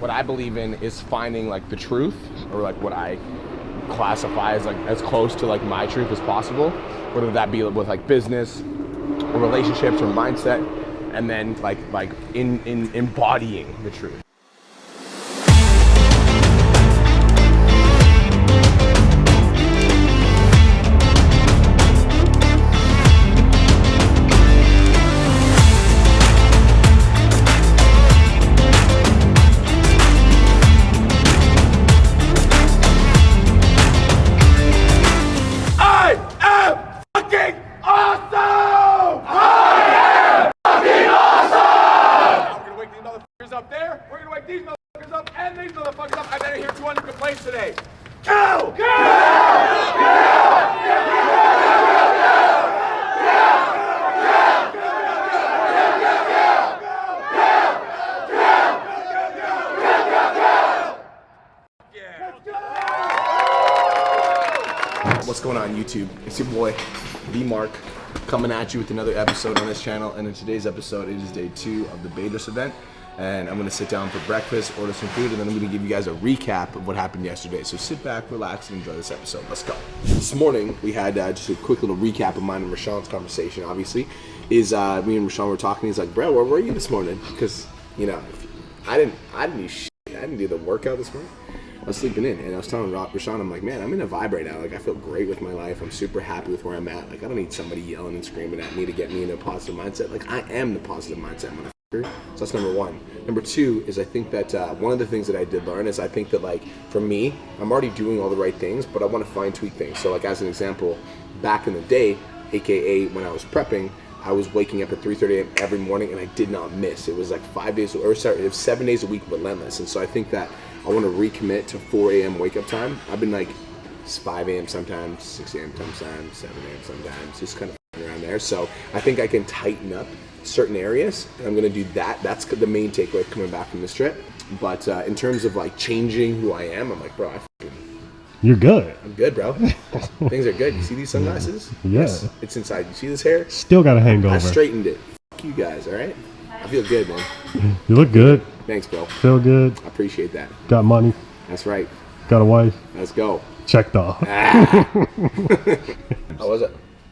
What I believe in is finding like the truth, or like what I classify as like as close to like my truth as possible, whether that be with like business or relationships or mindset, and then like in embodying the truth. Up there, we're gonna wake these motherfuckers up and these motherfuckers up. I better hear 200 complaints today. Go! What's going on, YouTube? It's your boy, B Mark, coming at you with another episode on this channel. And in today's episode, it is day 2 of the Bedros event. And I'm gonna sit down for breakfast, order some food, and then I'm gonna give you guys a recap of what happened yesterday. So sit back, relax, and enjoy this episode. Let's go. This morning, we had just a quick little recap of mine and Rashawn's conversation, obviously. Me and Rashawn were talking, he's like, bro, where were you this morning? Because, you know, I didn't do shit. I didn't do the workout this morning. I was sleeping in, and I was telling Rashawn, I'm like, man, I'm in a vibe right now. Like, I feel great with my life. I'm super happy with where I'm at. Like, I don't need somebody yelling and screaming at me to get me into a positive mindset. Like, I am the positive mindset, motherfucker. So that's number 1. Number 2 is I think that one of the things that I did learn is I think that, like, for me, I'm already doing all the right things, but I want to fine tweak things. So, like, as an example, back in the day, aka when I was prepping, I was waking up at 3:30 a.m. every morning, and I did not miss. It was like 7 days a week, relentless. And so I think that I want to recommit to 4 a.m. wake up time. I've been like, it's 5 a.m. sometimes, 6 a.m. sometimes, 7 a.m. sometimes, just kind of around there. So I think I can tighten up certain areas, and I'm going to do that. That's the main takeaway coming back from this trip. But in terms of like changing who I am, I'm like, bro, you're good. I'm good, bro. Things are good. You see these sunglasses? Yeah. Yes, it's inside. You see this hair? Still got a hangover. I straightened it. Fuck you guys, all right? I feel good, man. You look good. Thanks, bro. Feel good. I appreciate that. Got money. That's right. Got a wife. Let's go. Checked off. How was it?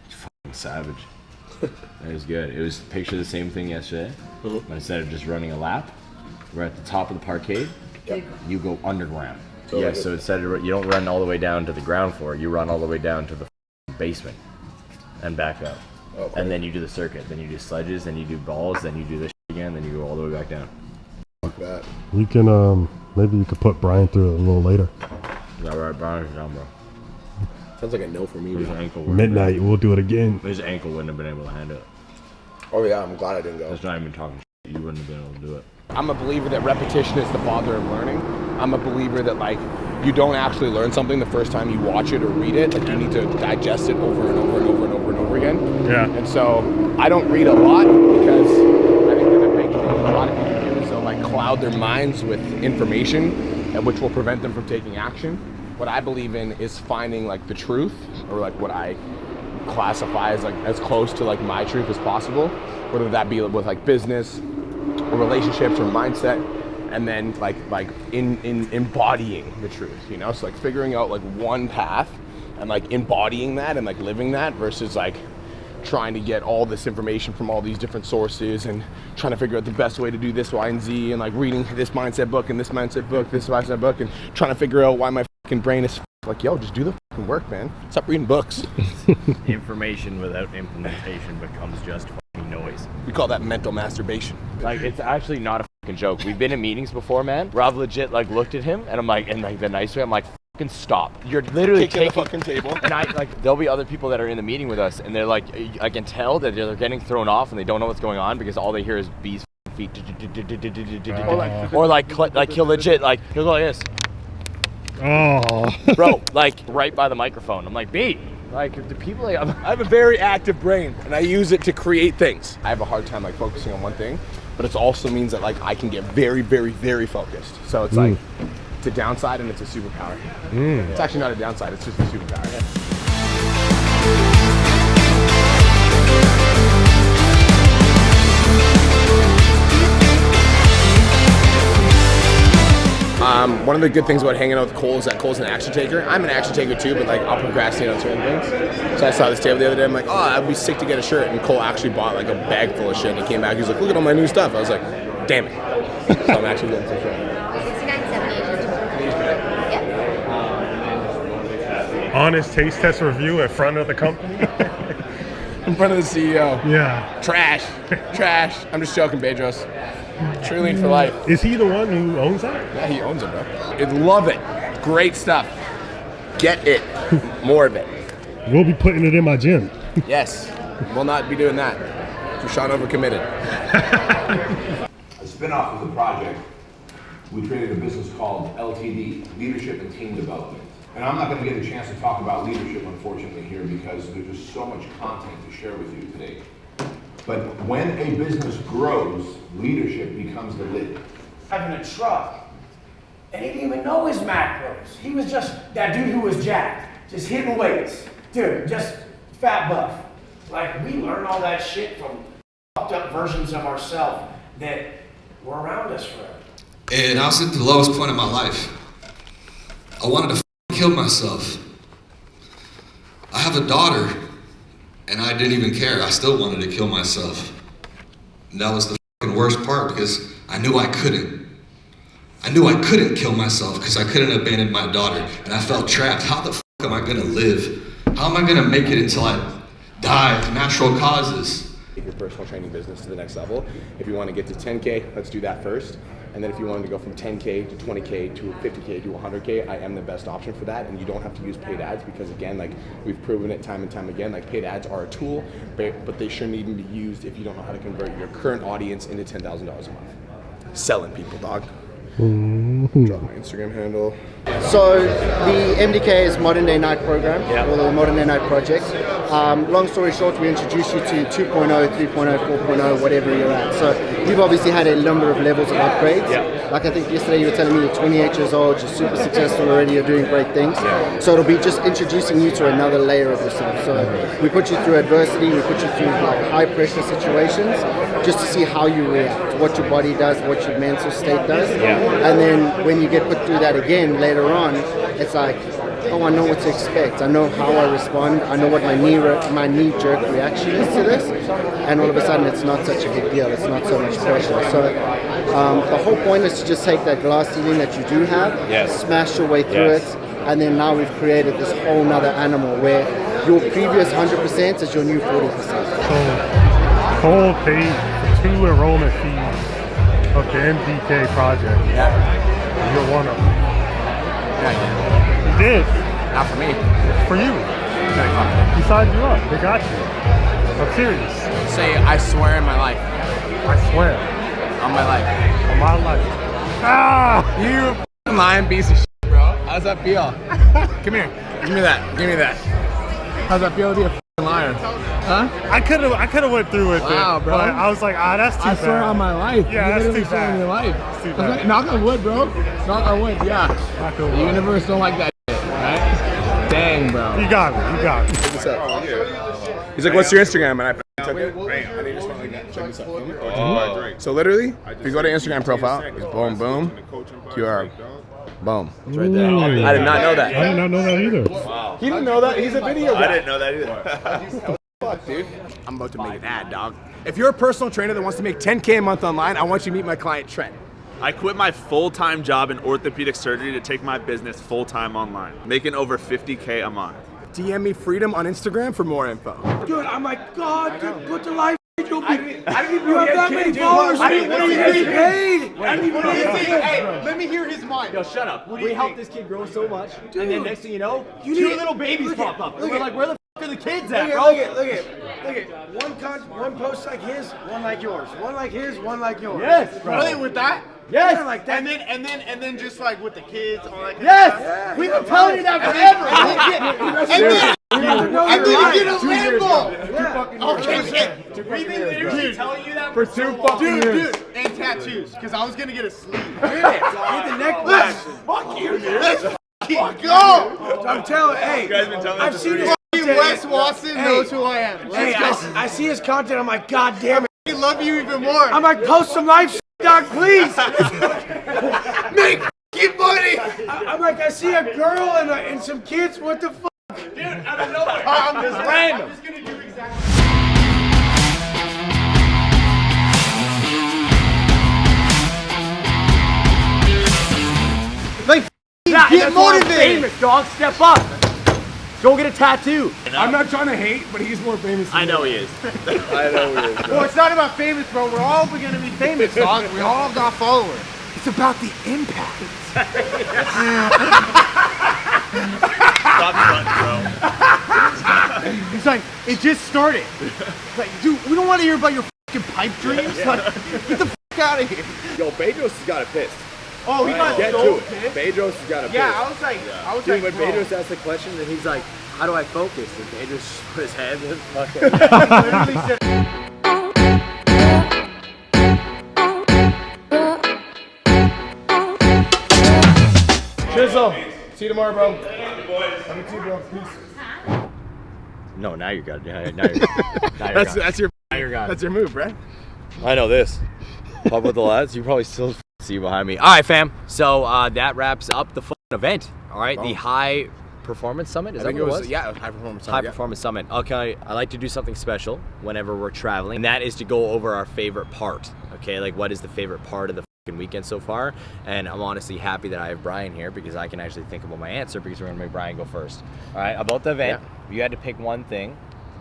Fucking savage. It was good. It was picture the same thing yesterday, but instead of just running a lap, we're at the top of the parkade. Yep. You go underground. So Yeah, so instead of you don't run all the way down to the ground floor, you run all the way down to the basement and back up. Okay. And then you do the circuit. Then you do sledges, then you do balls, then you do this again, then you go all the way back down. Fuck that. We can, maybe you could put Brian through it a little later. Is that right, Brian? Or down, bro? Sounds like a no for me, His bro. ankle. Midnight, we'll do it again. His ankle wouldn't have been able to handle it. Oh yeah, I'm glad I didn't go. That's not even talking shit. You wouldn't have been able to do it. I'm a believer that repetition is the father of learning. I'm a believer that, like, you don't actually learn something the first time you watch it or read it. Like, you need to digest it over and over and over and over and over again. Yeah. And so I don't read a lot because I think that the big thing a lot of people do is they'll like cloud their minds with information, and which will prevent them from taking action. What I believe in is finding like the truth, or like what I classify as like as close to like my truth as possible, whether that be with like business or relationships or mindset, and then like in embodying the truth, you know? So like figuring out like one path and like embodying that and like living that versus like trying to get all this information from all these different sources and trying to figure out the best way to do this, Y, and Z, and like reading this mindset book and this mindset book, this mindset book, and trying to figure out why my fucking brain is like, yo, just do the fucking work, man. Stop reading books. Information without implementation becomes just fucking noise. We call that mental masturbation. Like, it's actually not a fucking joke. We've been in meetings before, man, where I've legit like looked at him and I'm like, in like the nice way, I'm like, fucking stop. You're literally Taking taking the fucking table. And I like, there'll be other people that are in the meeting with us and they're like, I can tell that they're getting thrown off and they don't know what's going on because all they hear is B's feet. Or like he'll legit, like, he'll go like this. Oh. Bro, Like right by the microphone. I'm like, B, like the people like, I have a very active brain and I use it to create things. I have a hard time like focusing on one thing, but it also means that like I can get very, very, very focused. So it's like, it's a downside and it's a superpower. It's actually not a downside, it's just a superpower. One of the good things about hanging out with Cole is that Cole's an action taker. I'm an action taker too, but like I'll procrastinate on certain things. So I saw this table the other day. I'm like, oh, I'd be sick to get a shirt. And Cole actually bought like a bag full of shit. And he came back. He was like, look at all my new stuff. I was like, damn it. So I'm actually getting some shit. 69.78. Honest taste test review in front of the company. In front of the CEO. Yeah. Trash. Trash. I'm just joking, Bedros. Keuilian for life. Is he the one who owns that? Yeah, he owns it, bro. I love it. Great stuff. Get it. More of it. We'll be putting it in my gym. Yes. We'll not be doing that. Sean overcommitted. A spin-off of the project, we created a business called LTD, Leadership and Team Development. And I'm not going to get a chance to talk about leadership, unfortunately, here because there's just so much content to share with you today. But when a business grows, leadership becomes the lid. Having a truck, and he didn't even know his macros. He was just that dude who was jacked, just hitting weights. Dude, just fat buff. Like, we learn all that shit from fucked up versions of ourselves that were around us forever. And I was at the lowest point of my life. I wanted to kill myself. I have a daughter, and I didn't even care. I still wanted to kill myself. And that was the worst part because I knew I couldn't. I knew I couldn't kill myself because I couldn't abandon my daughter, and I felt trapped. How the am I gonna live? How am I gonna make it until I die of natural causes? Take your personal training business to the next level. If you want to get to 10K, let's do that first. And then if you wanted to go from 10K to 20K to 50K to 100K, I am the best option for that. And you don't have to use paid ads because, again, like we've proven it time and time again, like paid ads are a tool, but they shouldn't even be used if you don't know how to convert your current audience into $10,000 a month. Selling people, dog. Drop my Instagram handle. So the MDK is Modern Day Night program, or the Modern Day Night project. Long story short, we introduce you to 2.0, 3.0, 4.0, whatever you're at. So you've obviously had a number of levels of upgrades. Like I think yesterday you were telling me you're 28 years old, you're super successful already, you're doing great things. So it'll be just introducing you to another layer of yourself. So we put you through adversity, we put you through like high pressure situations, just to see how you react, what your body does, what your mental state does. And then when you get put through that again later on, it's like, oh, I know what to expect. I know how I respond. I know what my knee jerk reaction is to this. And all of a sudden, it's not such a big deal. It's not so much pressure. So the whole point is to just take that glass ceiling that you do have, smash your way through it, and then now we've created this whole nother animal where your previous 100% is your new 40%. So Cole paid for 2 enrollment fees of the MDK project. You're one of them. He did. Not for me. For you. He signed you up. They got you. I'm serious. Say, I swear in my life. I swear. On my life. On my life. Ah! You lying piece of shit, bro. How's that feel? Come here. Give me that. Give me that. How's that feel to be a liar? Huh? I could have went through with it, bro. but I was like, that's too bad. I swear on my life. Yeah, you that's too swear on bad. your life. That's too bad. Knock on wood, bro. Knock on wood. Yeah. Knock on The wood. universe don't like that shit, right? Dang, bro. You got me. You got me. Check this out. He's like, what's your Instagram? And I took it. And he just went like that. Check this out. So literally, if you go to Instagram profile, it's boom, boom, QR. Boom. It's right there. I did not know that. I did not know that either. He didn't know that. He's a video guy. I didn't know that either. Fuck, dude. I'm about to make an ad, dog. If you're a personal trainer that wants to make 10K a month online, I want you to meet my client, Trent. I quit my full-time job in orthopedic surgery to take my business full-time online, making over 50K a month. DM me Freedom on Instagram for more info. Dude, I'm like, God, dude, put the life. You'll be, I didn't even you have that many followers. I didn't even get paid. Hey, let me hear his mind. Yo, shut up. We helped this kid grow so much, Dude, and then next thing you know, you 2 need- little babies pop up. And we're like, where the f are the kids at, Look bro? at, look at. One post like his, one like yours. One like his, one like yours. Yes, bro. Really, with that? Yes. Yeah, like that. And then just like with the kids, all that. Yes. Yeah. We've been telling you that forever. And then you get a Lambo. Okay, We've been literally telling you that For 2 fucking years. dude, and tattoos, because I was gonna get a sleeve. Get the necklace. Fuck you, dude. Let's fucking go. I'm telling, hey, I've seen his content. Wes Watson knows who I am. Hey, I see his content. I'm like, God damn it. I love you even more. I'm like, post some life, dog, please. Make fucking money. I see a girl and some kids. What the fuck? Dude, out of nowhere. I'm just random. I'm just gonna do exactly. Like, Get motivated. Famous, dog. Step up. Go get a tattoo. I'm not trying to hate, but he's more famous than I know he is. I know he is. Well, it's not about famous, bro. We're all gonna be famous, dog. We all got followers. It's about the impact. Stop fronting, bro. It's like, it just started. It's like, dude, we don't want to hear about your fucking pipe dreams. Like, get the fuck out of here. Yo, Bedros has got it pissed. Oh, he got Get so to pissed. it. Bedros has got it Yeah, pissed. I was like, Dude, when bro. Bedros asked the question, and he's like, how do I focus? And Bedros put his hand in his pocket. Literally said, Chisel. See you tomorrow, bro. Love you too, bro. Peace. No, now you're good. Now you're good. That's your Now you're good. that's your move, right? I know this. Pub with the lads, you probably still see behind me. All right, fam. So that wraps up the event. All right, the High Performance Summit. Is that what it was? Yeah, High Performance High Summit. yeah. Performance Summit. Okay, I like to do something special whenever we're traveling, and that is to go over our favorite part. Okay, like what is the favorite part of the weekend so far? And I'm honestly happy that I have Brian here because I can actually think about my answer because we're gonna make Brian go first. All right, about the event, if you had to pick one thing,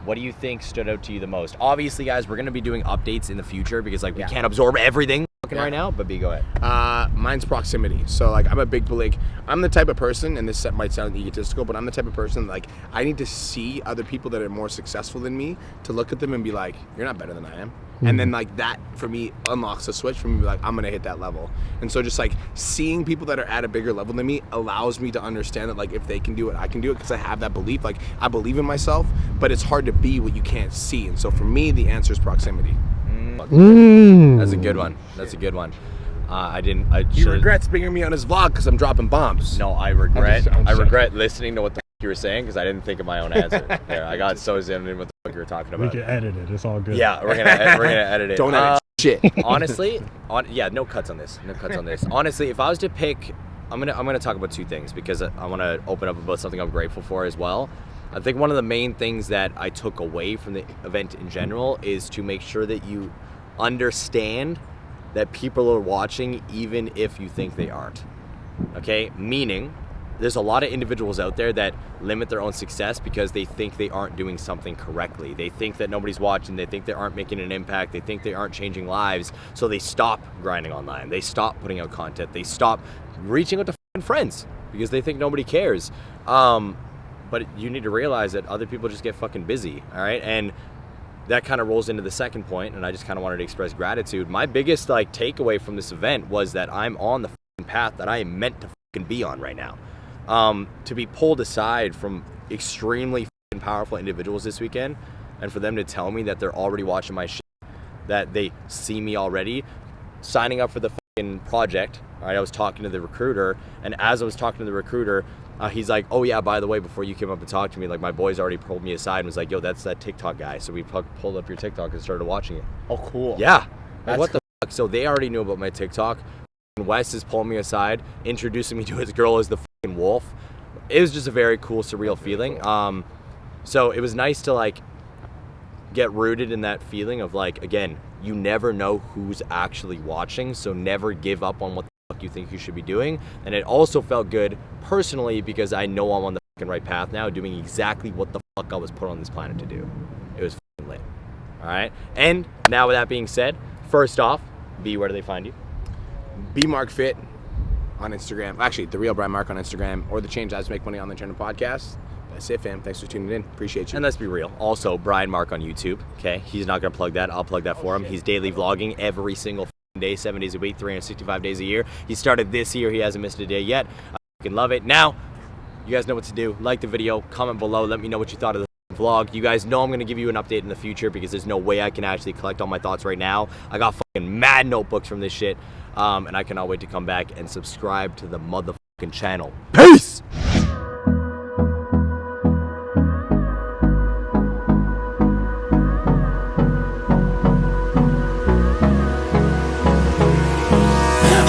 what do you think stood out to you the most? Obviously, guys, we're gonna be doing updates in the future because like we can't absorb everything right now. But B, go ahead. Mine's proximity. So like I'm a big like I'm the type of person, and this might sound egotistical, but I'm the type of person like I need to see other people that are more successful than me to look at them and be like, you're not better than I am. And then like that for me unlocks a switch for me to be like, I'm gonna hit that level. And so just like seeing people that are at a bigger level than me allows me to understand that like if they can do it, I can do it, because I have that belief. Like I believe in myself, but it's hard to be what you can't see. And so for me, the answer is proximity. That's a good one. That's a good one. He regrets bringing me on his vlog because I'm dropping bombs. No, I regret. I'm I just- regret listening to what the you were saying because I didn't think of my own answer. There, I got so zoomed in what the fuck you were talking We about. can edit it. It's all good. Yeah, we're gonna edit it. Don't edit shit. Honestly, no cuts on this. No cuts on this. Honestly, if I was to pick, I'm gonna talk about two things because I want to open up about something I'm grateful for as well. I think one of the main things that I took away from the event in general is to make sure that you understand that people are watching even if you think they aren't. Okay? Meaning, there's a lot of individuals out there that limit their own success because they think they aren't doing something correctly. They think that nobody's watching. They think they aren't making an impact. They think they aren't changing lives. So they stop grinding online. They stop putting out content. They stop reaching out to friends because they think nobody cares. But you need to realize that other people just get fucking busy, all right? And that kind of rolls into the second point, and I just kind of wanted to express gratitude. My biggest takeaway from this event was that I'm on the path that I am meant to be on right now. To be pulled aside from extremely powerful individuals this weekend, and for them to tell me that they're already watching my shit, that they see me already, signing up for the project. All right, I was talking to the recruiter, and as I was talking to the recruiter, he's like, oh yeah, by the way, before you came up and talked to me, like my boys already pulled me aside and was like, yo, that's that TikTok guy. So we pulled up your TikTok and started watching it. Oh, cool. Yeah. That's What the fuck? So they already knew about my TikTok. Wes is pulling me aside, introducing me to his girl as the fucking wolf. It was just a very cool, surreal feeling. So it was nice to get rooted in that feeling of again, you never know who's actually watching, so never give up on what the fuck you think you should be doing. And it also felt good personally because I know I'm on the fucking right path now, doing exactly what the fuck I was put on this planet to do. It was fucking lit. All right. And now with that being said, first off, B, where do they find you? BMarkFit on Instagram. Actually, The Real Brian Mark on Instagram, or The Change Lives Make Money on the Channel podcast. That's it, fam. Thanks for tuning in. Appreciate you. And let's be real. Also, Brian Mark on YouTube. Okay, he's not gonna plug that. I'll plug that for him. He's daily vlogging every single day, 7 days a week, 365 days a year. He started this year. He hasn't missed a day yet. I fucking love it. Now, you guys know what to do. Like the video, comment below, let me know what you thought of the vlog. You guys know I'm gonna give you an update in the future because there's no way I can actually collect all my thoughts right now. I got fucking mad notebooks from this shit, and I cannot wait to come back and subscribe to the motherfucking channel. Peace.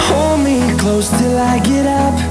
Hold me close till I get up.